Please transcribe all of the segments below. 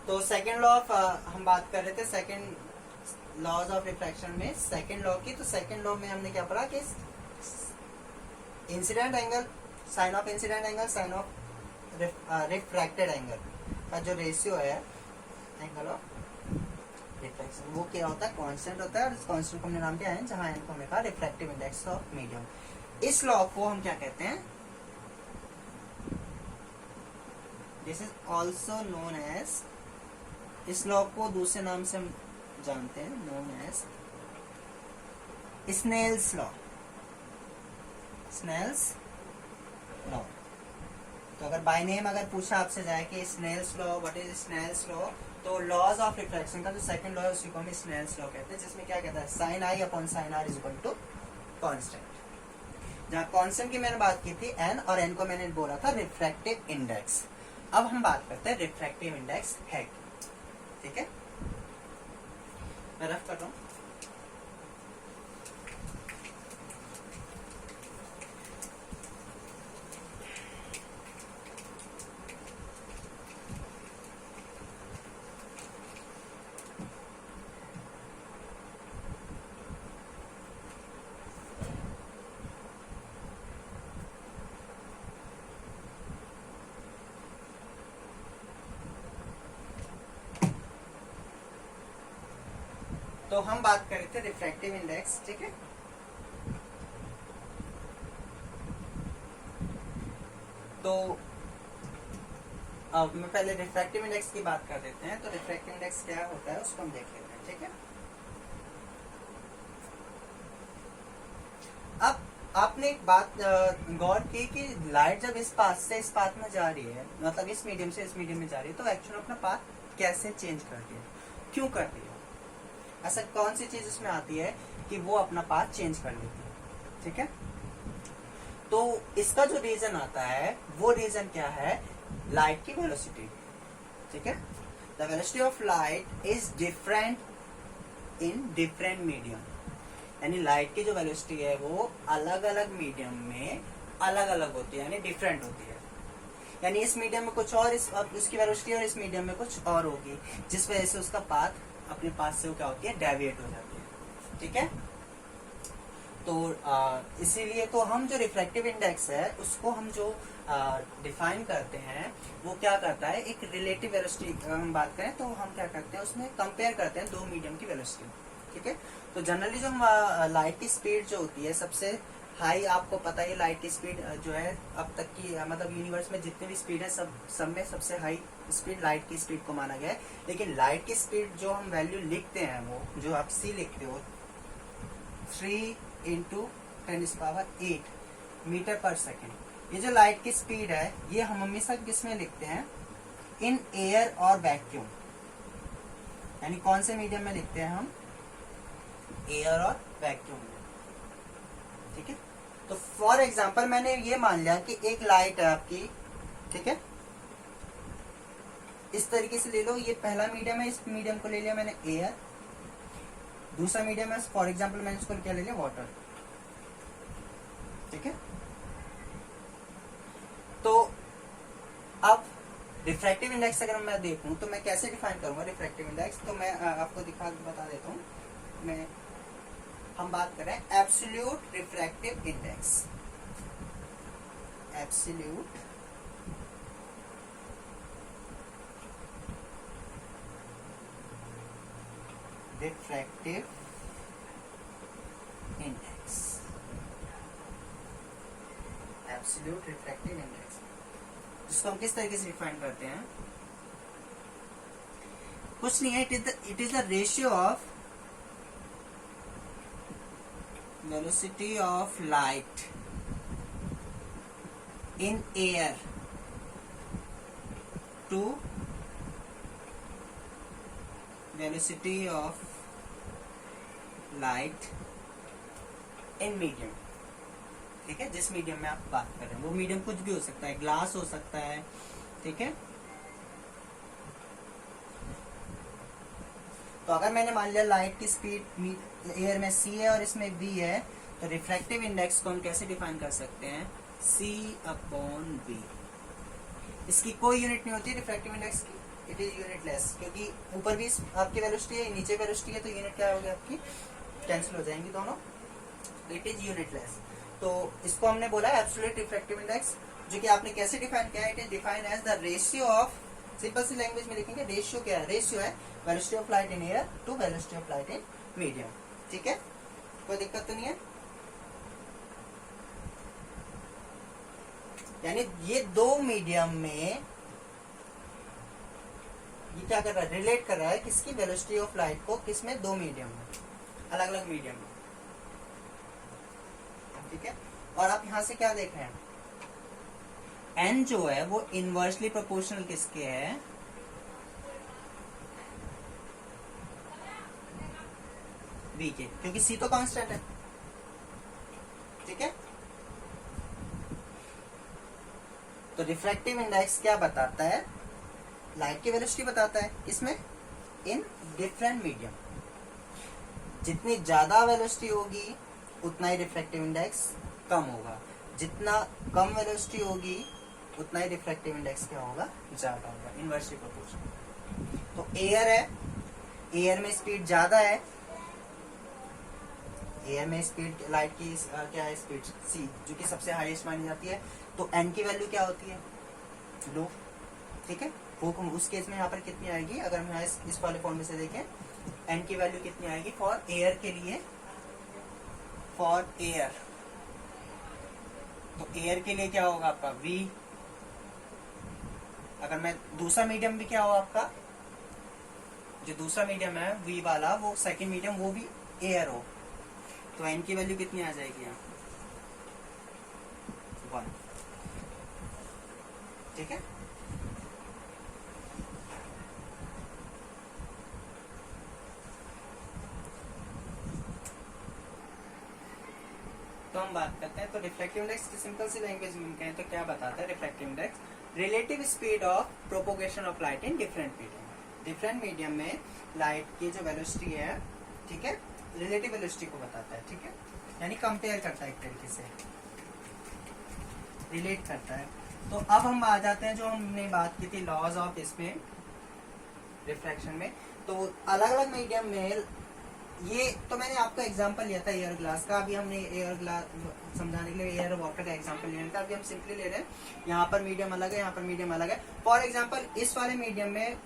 तो second law of हम बात कर रहे थे सेकेंड लॉज ऑफ रिफ्रैक्शन में सेकेंड लॉ की। तो सेकेंड लॉ में हमने क्या पढ़ा कि incident angle, sine of incident angle, sine of refracted angle का जो रेशियो है एंगल ऑफ रिफ्रैक्शन, वो क्या होता है, कांस्टेंट होता है। और इस कांस्टेंट को हमने नाम दिया है, जहां एन को हमने कहा रिफ्रैक्टिव इंडेक्स ऑफ मीडियम। इस लॉ को हम क्या कहते हैं, this is also known as, इस लॉ को दूसरे नाम से हम जानते हैं, known as Snell's law. Snell's law. तो अगर बाय नेम अगर पूछा आपसे जाए कि Snell's law, what is Snell's law, तो लॉज ऑफ रिफ्रैक्शन का जो सेकंड लॉ है उसी को हम स्नेल्स लॉ कहते हैं, जिसमें क्या कहता है, sine I upon sine are is equal to constant. जहां कांस्टेंट की मैंने बात की थी एन, और एन को मैंने बोला था रिफ्रैक्टिव इंडेक्स। अब हम बात करते हैं रिफ्रैक्टिव इंडेक्स है, ठीक है। मैं रफ कर रहा हूं। तो हम बात कर रहे थे रिफ्रैक्टिव इंडेक्स, ठीक है। तो अब मैं पहले रिफ्रैक्टिव इंडेक्स की बात कर देते हैं। तो रिफ्रैक्टिव इंडेक्स क्या होता है उसको हम देख लेते हैं, ठीक है। अब आपने एक बात गौर की कि लाइट जब इस पाथ से इस पाथ में जा रही है, मतलब इस मीडियम से इस मीडियम में जा रही है, तो एक्चुअली अपना पाथ कैसे चेंज करती है, क्यों करती है, ऐसा कौन सी चीज उसमें आती है कि वो अपना पाथ चेंज कर लेती है, ठीक है। तो इसका जो रीजन आता है वो रीजन क्या है, लाइट की वेलोसिटी, ठीक है। The velocity of light is different in different medium, यानी लाइट की जो वेलोसिटी है वो अलग अलग मीडियम में अलग अलग होती है, यानी डिफरेंट होती है। यानी इस मीडियम में कुछ और, उसकी वेलोसिटी और इस मीडियम में कुछ और होगी, जिस वजह से उसका पाथ अपने पास से वो क्या होती है, डेविएट हो जाती है, ठीक है। तो इसीलिए तो हम जो रिफ्रैक्टिव इंडेक्स है उसको हम जो डिफाइन करते हैं वो क्या करता है, एक रिलेटिव वेलोसिटी हम बात करें तो हम क्या करते हैं उसमें कंपेयर करते हैं दो मीडियम की वेलोसिटी, ठीक है। तो जनरली जो हम लाइट की स्पीड जो होती है सबसे हाई, आपको पता है लाइट की स्पीड जो है अब तक की, मतलब यूनिवर्स में जितनी भी स्पीड है सब में सबसे हाई स्पीड लाइट की स्पीड को माना गया है। लेकिन लाइट की स्पीड जो हम वैल्यू लिखते हैं, वो जो आप c लिखते हो 3 × 10⁸ मीटर पर सेकेंड, ये जो लाइट की स्पीड है ये हम हमेशा किसमें लिखते हैं, इन एयर और वैक्यूम, यानी कौन से मीडियम में लिखते हैं हम, एयर और वैक्यूम में, ठीक है। तो फॉर एग्जांपल मैंने ये मान लिया कि एक लाइट है आपकी, ठीक है, इस तरीके से ले लो, ये पहला मीडियम है, इस मीडियम को ले लिया मैंने एयर, दूसरा मीडियम है फॉर एग्जांपल मैंने इसको क्या ले लिया, वाटर, ठीक है। तो अब रिफ्रैक्टिव इंडेक्स अगर मैं देखूं तो मैं कैसे डिफाइन करूंगा रिफ्रैक्टिव इंडेक्स, तो मैं आपको बता देता हूं। मैं हम बात करें absolute refractive index, absolute refractive index, absolute refractive index, जिसको हम किस तरीके से डिफाइन करते हैं, कुछ नहीं है, it is the ratio of velocity of light in air to velocity of light in medium, ठीक है। जिस मीडियम में आप बात कर रहे हैं वो मीडियम कुछ भी हो सकता है, ग्लास हो सकता है, ठीक है। तो अगर मैंने मान लिया लाइट की स्पीड एयर में c है और इसमें v है, तो रिफ्रैक्टिव इंडेक्स को हम कैसे डिफाइन कर सकते हैं, c/v, इसकी कोई यूनिट नहीं होती रिफ्रैक्टिव इंडेक्स की, इट इज यूनिटलेस, क्योंकि ऊपर भी आपकी वेलोसिटी है, नीचे वेलोसिटी है, तो यूनिट क्या होगी आपकी, कैंसिल हो जाएंगी दोनों, इट इज यूनिटलेस। तो इसको हमने बोला है एब्सोल्यूट रिफ्रैक्टिव इंडेक्स, जो कि आपने कैसे डिफाइन किया है, it is define as the ratio of, simple C language में लिखेंगे, रेशियो क्या है, रेशियो है velocity of light in air to velocity of light in medium. ठीक है, कोई दिक्कत तो नहीं है। यानी ये दो मीडियम में ये क्या कर रहा है, रिलेट कर रहा है किसकी वेलोसिटी ऑफ लाइट को, किसमें, दो मीडियम में, अलग अलग मीडियम में। ठीक है, और आप यहां से क्या देख रहे हैं, एन जो है वो इनवर्सली प्रोपोर्शनल किसके है, वी के, क्योंकि सी तो कांस्टेंट है। ठीक है, तो रिफ्रैक्टिव इंडेक्स क्या बताता है, लाइट की वेलोसिटी बताता है, इसमें इन डिफरेंट मीडियम। जितनी ज्यादा वेलोसिटी होगी उतना ही रिफ्रैक्टिव इंडेक्स कम होगा, जितना कम वेलोसिटी होगी उतना ही रिफ्रैक्टिव इंडेक्स क्या होगा, ज्यादा होगा, इनवर्सली प्रोपोर्शनल। तो एयर है, एयर में स्पीड ज्यादा है, एयर में स्पीड लाइट की क्या है, स्पीड सी, जो कि सबसे हाईएस्ट मानी जाती है। तो एन की वैल्यू क्या होती है, लो। ठीक है, वो उस केस में यहाँ पर कितनी आएगी, अगर हम यहाँ इस वाले फॉर्म में से देखें, एन की वैल्यू कितनी आएगी फॉर एयर के लिए, फॉर एयर, तो एयर के लिए क्या होगा आपका V। अगर मैं दूसरा मीडियम भी क्या हो आपका, जो दूसरा मीडियम है V वाला, वो सेकंड मीडियम वो भी एयर हो, तो एन की वैल्यू कितनी आ जाएगी यहाँ, 1। ठीक है, तो हम बात करते हैं, तो रिफ्रैक्टिव इंडेक्स की सिंपल सी लैंग्वेज में कहें तो क्या बताता है refractive index, relative speed of propagation of light in different medium. Different medium में लाइट की जो वेलोसिटी है, ठीक है, रिलेटिव वेलोसिटी को बताता है। ठीक है, यानी कंपेयर करता है, एक तरीके से रिलेट करता है। तो अब हम आ जाते हैं जो हमने बात की थी लॉज ऑफ इसमें रिफ्रैक्शन में। तो अलग अलग मीडियम में, ये तो मैंने आपका एग्जांपल लिया था एयर ग्लास का, अभी हमने एयर ग्लास समझाने के लिए एयर वाटर का एग्जांपल लिया था, अभी हम सिंपली ले रहे हैं, यहाँ पर मीडियम अलग है, यहाँ पर मीडियम अलग है। फॉर एग्जांपल इस वाले मीडियम में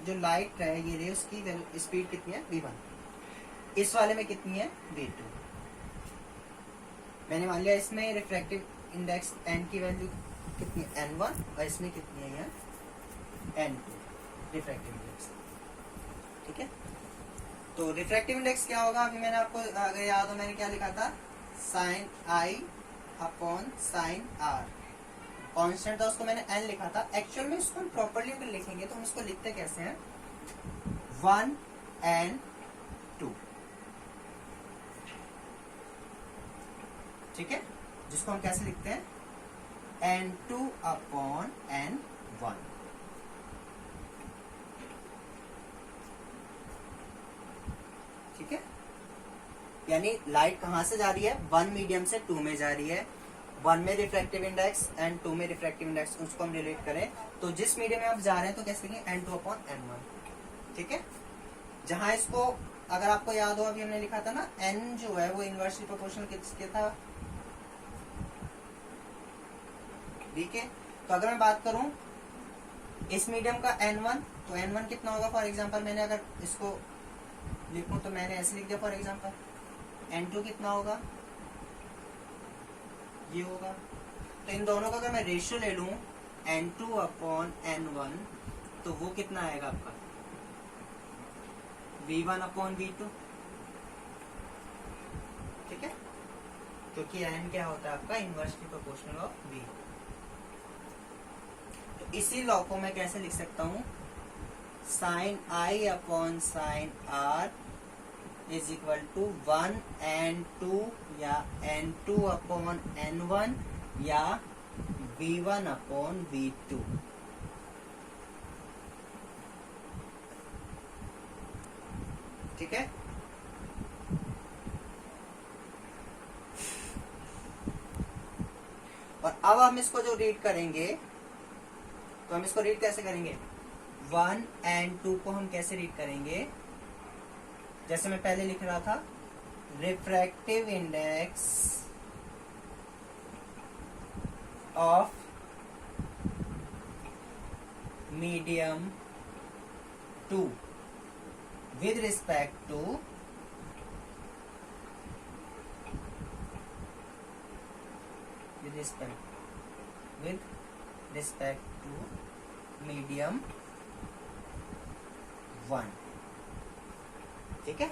जो लाइट है ये रे, उसकी स्पीड कितनी है, v1, इस वाले में कितनी है, v2। मैंने मान लिया इसमें रिफ्रैक्टिव इंडेक्स एन की वैल्यू कितनी है, n1, और इसमें कितनी है n2 रिफ्रैक्टिव इंडेक्स। ठीक है, तो रिफ्रैक्टिव इंडेक्स क्या होगा, अभी मैंने आपको अगर याद हो मैंने क्या लिखा था, साइन आई अपॉन साइन आर, कांस्टेंट था उसको मैंने n लिखा था। एक्चुअल में इसको हम प्रॉपर्ली अगर लिखेंगे तो हम इसको लिखते कैसे हैं, 1n2। ठीक है, जिसको हम कैसे लिखते हैं, n2 अपॉन n1। ठीक है, यानी लाइट कहां से जा रही है, 1 मीडियम से 2 में जा रही है, 1 में रिफ्रैक्टिव इंडेक्स एंड 2 में रिफ्रैक्टिव इंडेक्स, उसको हम रिलेट करें तो जिस मीडियम में आप जा रहे हैं तो कैसे लिखेंगे, n2 अपॉन n1। ठीक है, जहां इसको अगर आपको याद हो अभी हमने लिखा था ना, n जो है वो इनवर्सली प्रोपोर्शनल किसके था, ठीक है। तो अगर मैं बात करूं इस मीडियम का n1, तो n1 कितना होगा, फॉर एग्जांपल मैंने अगर इसको लिखूं तो मैंने ऐसे लिख दिया फॉर एग्जांपल, n2 कितना होगा, ये होगा। तो इन दोनों का अगर मैं रेशियो ले लूं n2 अपॉन n1, तो वो कितना आएगा आपका, v1 अपॉन v2। ठीक है, क्योंकि n क्या होता है आपका, इनवर्सली प्रोपोर्शनल ऑफ v। तो इसी लॉ को मैं कैसे लिख सकता हूं, sine I upon sine are is equal to 1n2 या n2 अपॉन n1 या v1 अपॉन v2। ठीक है, और अब हम इसको जो रीड करेंगे तो हम इसको रीड कैसे करेंगे, 1 and 2 को हम कैसे रीड करेंगे, जैसे मैं पहले लिख रहा था, refractive index of medium 2 with respect to medium 1, ठीक है।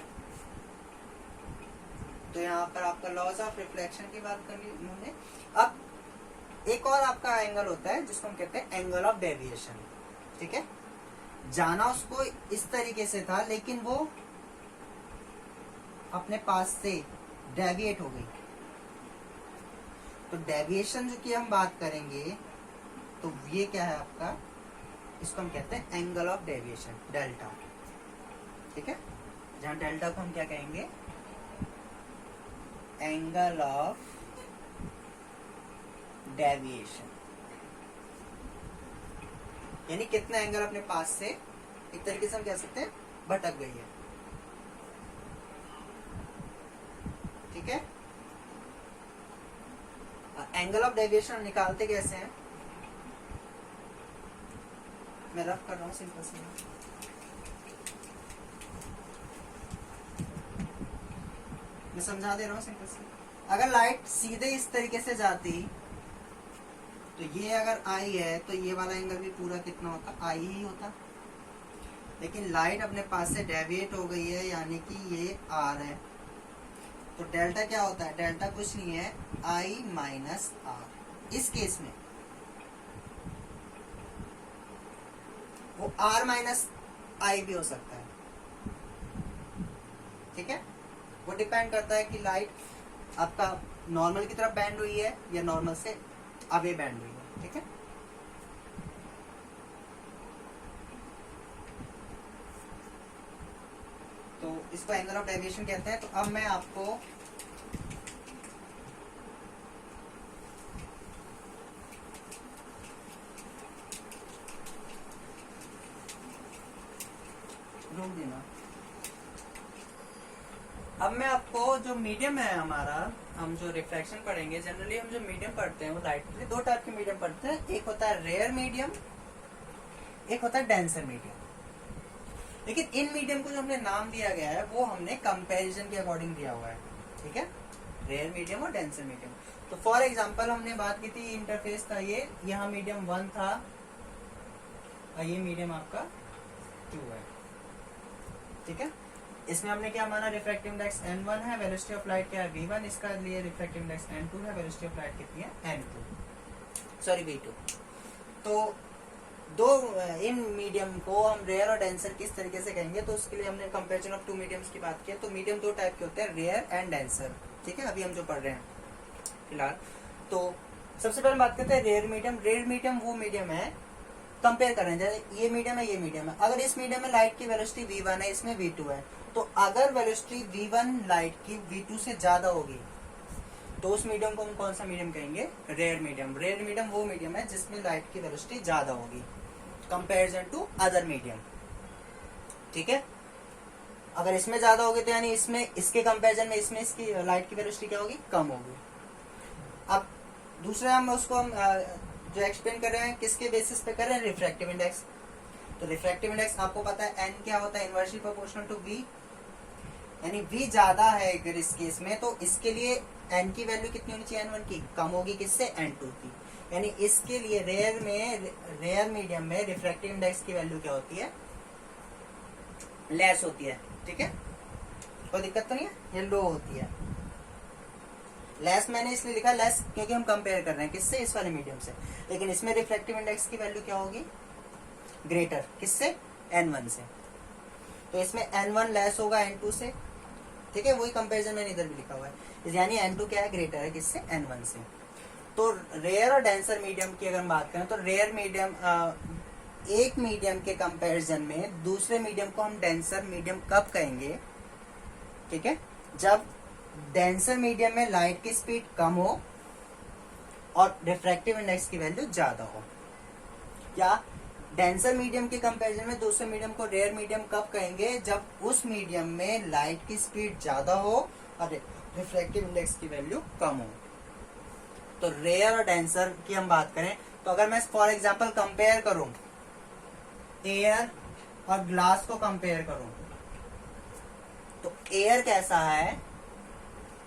तो यहाँ पर आपका लॉज ऑफ रिफ्लेक्शन की बात कर ली उन्होंने। अब एक और आपका एंगल होता है जिसको हम कहते हैं एंगल ऑफ डेविएशन, ठीक है। जाना उसको इस तरीके से था लेकिन वो अपने पास से डेविएट हो गई। तो डेविएशन जो की हम बात करेंगे तो ये क्या है आपका, इसको हम कहते हैं एंगल ऑफ डेविएशन, डेल्टा, ठीक है। जहां डेल्टा को हम क्या कहेंगे, एंगल ऑफ डेविएशन, यानी कितना एंगल अपने पास से एक तरीके से हम कह सकते हैं भटक गई है, ठीक है। एंगल ऑफ डेविएशन निकालते कैसे हैं, मैं रफ कर रहा हूं सिंपल से, मैं समझा दे रहा हूं सिंपल से। अगर लाइट सीधे इस तरीके से जाती तो ये अगर आई है तो ये वाला एंगल भी पूरा कितना होता, आई ही होता। लेकिन लाइट अपने पास से डेविएट हो गई है यानी कि ये आर है, तो डेल्टा क्या होता है, डेल्टा कुछ नहीं है आई माइनस आर। इस केस में वो आर माइनस आई भी हो सकता है, ठीक है। वो डिपेंड करता है कि लाइट आपका नॉर्मल की तरफ बैंड हुई है या नॉर्मल से अवे बैंड हुई है, ठीक है। तो इसको एंगल ऑफ डेविएशन कहते हैं। तो अब मैं आपको रोक देना। अब मैं आपको जो मीडियम है हमारा, हम जो रिफ्लेक्शन पढ़ेंगे, जनरली हम जो मीडियम पढ़ते हैं वो लाइट के लिए दो टाइप के मीडियम पढ़ते हैं, एक होता है रेयर मीडियम, एक होता है डेंसर मीडियम। लेकिन इन मीडियम को जो हमने नाम दिया गया है वो हमने कंपैरिजन के अकॉर्डिंग दिया हुआ है, ठीक है, रेयर मीडियम और डेंसर मीडियम। तो फॉर एग्जांपल हमने बात की थी इंटरफेस था ये, यहाँ मीडियम 1 था और ये मीडियम आपका 2 है, ठीक है। इसमें हमने क्या माना, रिफ्रैक्टिव इंडेक्स n1 है, वेलोसिटी ऑफ लाइट क्या है v1, इसका लिए रिफ्रैक्टिव इंडेक्स n2 है, वेलोसिटी ऑफ लाइट कितनी है v2। तो दो इन मीडियम को हम रेयर और डेंसर किस तरीके से कहेंगे, तो उसके लिए हमने कंपैरिजन ऑफ 2 मीडियम्स की बात की है। तो मीडियम दो टाइप के होते हैं, रेयर एंड डेंसर, ठीक है, अभी हम जो पढ़ रहे हैं फिलहाल। तो सबसे पहले बात करते हैं रेयर मीडियम। रेयर मीडियम वो मीडियम है, कंपेयर कर रहे हैं, जैसे ये मीडियम है, ये मीडियम है। अगर इस मीडियम में लाइट की वेलोसिटी v1 है, इसमें v2 है, तो अगर वेलोसिटी v1 लाइट की v2 से ज्यादा होगी तो उस मीडियम को हम कौन सा मीडियम कहेंगे, रेयर मीडियम। रेयर मीडियम वो मीडियम है जिसमें लाइट की वेलोसिटी ज्यादा होगी कंपेरिजन टू अदर मीडियम, ठीक है। अगर इसमें ज्यादा होगी तो यानी इसमें, इसके कंपेरिजन में इसमें इसकी लाइट की वेलोसिटी क्या होगी, कम होगी। अब दूसरा हम उसको हम जो एक्सप्लेन कर रहे हैं किसके बेसिस पे कर रहे हैं, रिफ्रैक्टिव इंडेक्स। तो रिफ्रैक्टिव इंडेक्स आपको पता है n क्या होता है, इनवर्सली प्रोपोर्शनल टू v, यानी v ज्यादा है अगर इस केस में तो इसके लिए n की वैल्यू कितनी होनी चाहिए, n1 की, कम होगी किससे, n2 की। यानी इसके लिए रेयर मीडियम में रिफ्रैक्टिव इंडेक्स की वैल्यू क्या होती है, लेस होती है, ठीक है, कोई दिक्कत तो नहीं है, ये लो होती है। लेस मैंने इसलिए लिखा लेस क्योंकि हम कंपेयर कर रहे हैं किससे, इस वाले मीडियम से। लेकिन इसमें रिफ्रैक्टिव इंडेक्स की वैल्यू क्या होगी, ग्रेटर, किससे, n1 से। तो इसमें n1 लेस होगा n2 से, ठीक है, वही कंपैरिजन मैंने इधर भी लिखा हुआ है, यानी n2 क्या है, ग्रेटर है किससे, n1 से। तो रेयर और डेंसर मीडियम की अगर हम बात करें तो रेयर मीडियम, एक मीडियम के कंपैरिजन में दूसरे मीडियम को हम डेंसर मीडियम कब कहेंगे, ठीक है, जब डेंसर मीडियम में लाइट की स्पीड कम हो और रिफ्रैक्टिव इंडेक्स की वैल्यू ज्यादा हो। क्या डेंसर मीडियम के कंपैरिजन में दूसरे मीडियम को रेयर मीडियम कब कहेंगे? जब उस मीडियम में लाइट की स्पीड ज्यादा हो और रिफ्रैक्टिव इंडेक्स की वैल्यू कम हो। तो रेयर और डेंसर की हम बात करें तो अगर मैं फॉर एग्जांपल कंपेयर करूं, एयर और ग्लास को कंपेयर करूं, तो एयर कैसा है?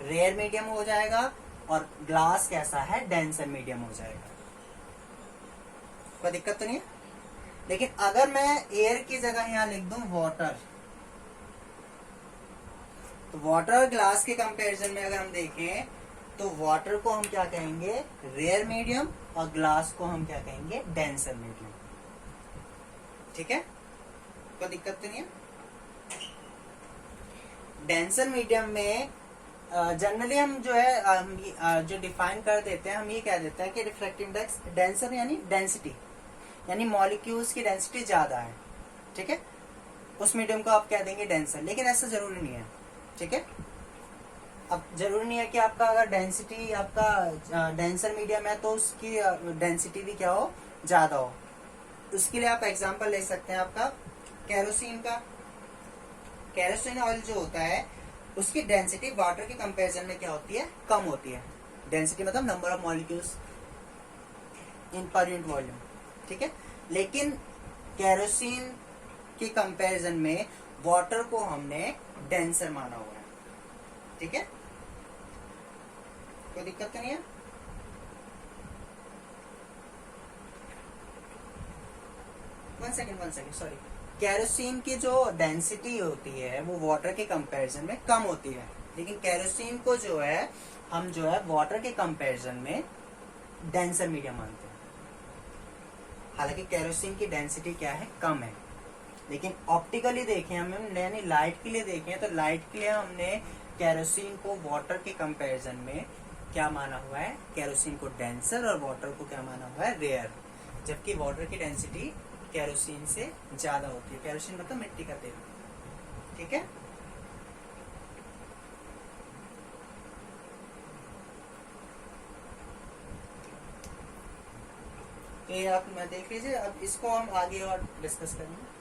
रेयर मीडियम हो जाएगा और ग्लास कैसा है? डेंसर मीडियम हो जाएगा। कोई दिक्कत तो नहीं है? लेकिन अगर मैं एयर की जगह यहां लिख दूं वाटर, तो वाटर और ग्लास के कंपैरिजन में अगर हम देखें तो वाटर को हम क्या कहेंगे? रेयर मीडियम, और ग्लास को हम क्या कहेंगे? Denser medium. ठीक है, कोई दिक्कत तो नहीं है? डेंसर मीडियम में जनरली हम जो है जो डिफाइन कर देते हैं, हम ये कह देते हैं कि रिफ्रैक्टिव इंडेक्स डेंसर यानी डेंसिटी, यानी मॉलिक्यूल्स की डेंसिटी ज्यादा है। ठीक है, उस मीडियम को आप कह देंगे डेंसर, लेकिन ऐसा जरूरी नहीं है। ठीक है, अब जरूरी नहीं है कि आपका अगर डेंसिटी आपका डेंसर मीडियम है तो उसकी डेंसिटी भी क्या हो? ज्यादा हो। उसके लिए आप एग्जांपल ले सकते हैं आपका केरोसिन का। केरोसिन ऑयल जो होता है उसकी डेंसिटी वाटर के कंपैरिजन में क्या होती है? कम होती है। डेंसिटी मतलब number of molecules in per unit volume. ठीक है, लेकिन केरोसिन के कंपैरिजन में वाटर को हमने डेंसर माना हुआ है। ठीक है, कोई दिक्कत तो नहीं है? One second sorry. केरोसिन की जो डेंसिटी होती है वो वाटर के कंपैरिजन में कम होती है, लेकिन केरोसिन को जो है हम जो है वाटर के कंपैरिजन में डेंसर मीडियम मानते हैं। हालांकि केरोसिन की डेंसिटी क्या है? कम है, लेकिन ऑप्टिकली देखें हम, यानी लाइट के लिए देखें तो लाइट के लिए हमने केरोसिन को वाटर के कंपैरिजन में क्या माना हुआ है? केरोसिन को डेंसर और वाटर को क्या माना हुआ है? रेयर। जबकि वाटर की डेंसिटी केरोसिन से ज्यादा होती है। केरोसिन मतलब मिट्टी का तेल। ठीक है, तो ये आप देख लीजिए। अब इसको हम आगे और डिस्कस करेंगे।